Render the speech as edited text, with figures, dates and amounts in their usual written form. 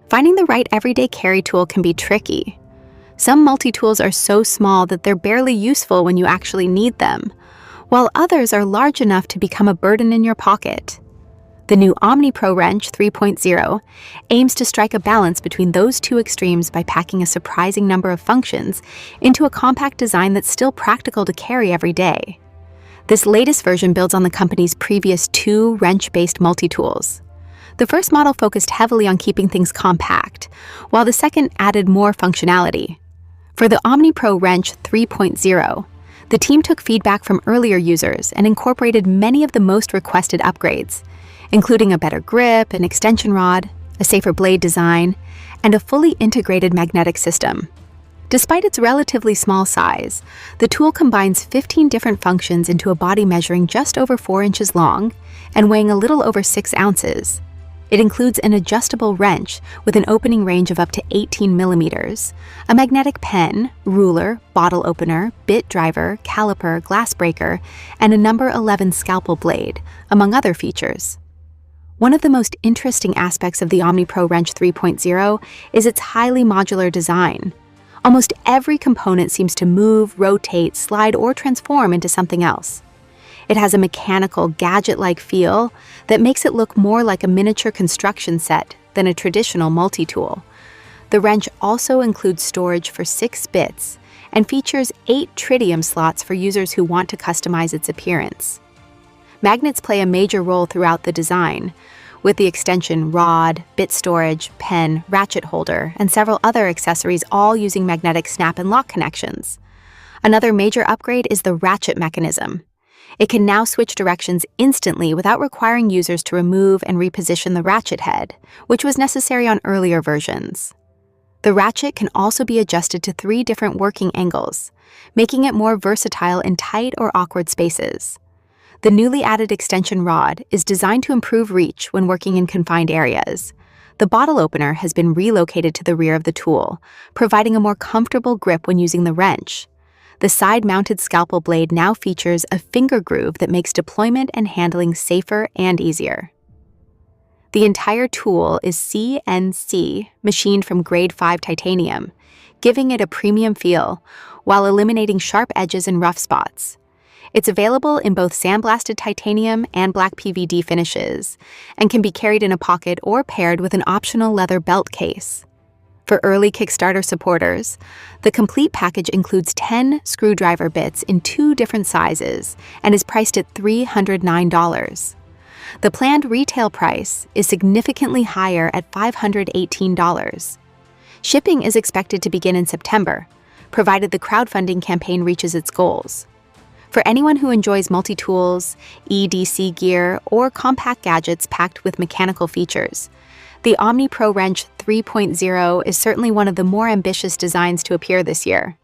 Finding the right everyday carry tool can be tricky. Some multi-tools are so small that they're barely useful when you actually need them, while others are large enough to become a burden in your pocket. The new OmniPro Wrench 3.0 aims to strike a balance between those two extremes by packing a surprising number of functions into a compact design that's still practical to carry every day. This latest version builds on the company's previous two wrench-based multi-tools. The first model focused heavily on keeping things compact, while the second added more functionality. For the OmniPro Wrench 3.0, the team took feedback from earlier users and incorporated many of the most requested upgrades, including a better grip, an extension rod, a safer blade design, and a fully integrated magnetic system. Despite its relatively small size, the tool combines 15 different functions into a body measuring just over 4 inches long and weighing a little over 6 ounces. It includes an adjustable wrench with an opening range of up to 18 millimeters, a magnetic pen, ruler, bottle opener, bit driver, caliper, glass breaker, and a number 11 scalpel blade, among other features. One of the most interesting aspects of the OmniPro Wrench 3.0 is its highly modular design. Almost every component seems to move, rotate, slide, or transform into something else. It has a mechanical, gadget-like feel that makes it look more like a miniature construction set than a traditional multi-tool. The wrench also includes storage for 6 bits and features 8 tritium slots for users who want to customize its appearance. Magnets play a major role throughout the design, with the extension rod, bit storage, pen, ratchet holder, and several other accessories all using magnetic snap and lock connections. Another major upgrade is the ratchet mechanism. It can now switch directions instantly without requiring users to remove and reposition the ratchet head, which was necessary on earlier versions. The ratchet can also be adjusted to 3 different working angles, making it more versatile in tight or awkward spaces. The newly added extension rod is designed to improve reach when working in confined areas. The bottle opener has been relocated to the rear of the tool, providing a more comfortable grip when using the wrench. The side-mounted scalpel blade now features a finger groove that makes deployment and handling safer and easier. The entire tool is CNC, machined from grade 5 titanium, giving it a premium feel while eliminating sharp edges and rough spots. It's available in both sandblasted titanium and black PVD finishes, and can be carried in a pocket or paired with an optional leather belt case. For early Kickstarter supporters, the complete package includes 10 screwdriver bits in 2 different sizes and is priced at $309. The planned retail price is significantly higher at $518. Shipping is expected to begin in September, provided the crowdfunding campaign reaches its goals. For anyone who enjoys multi-tools, EDC gear, or compact gadgets packed with mechanical features, the OmniPro Wrench 3.0 is certainly one of the more ambitious designs to appear this year.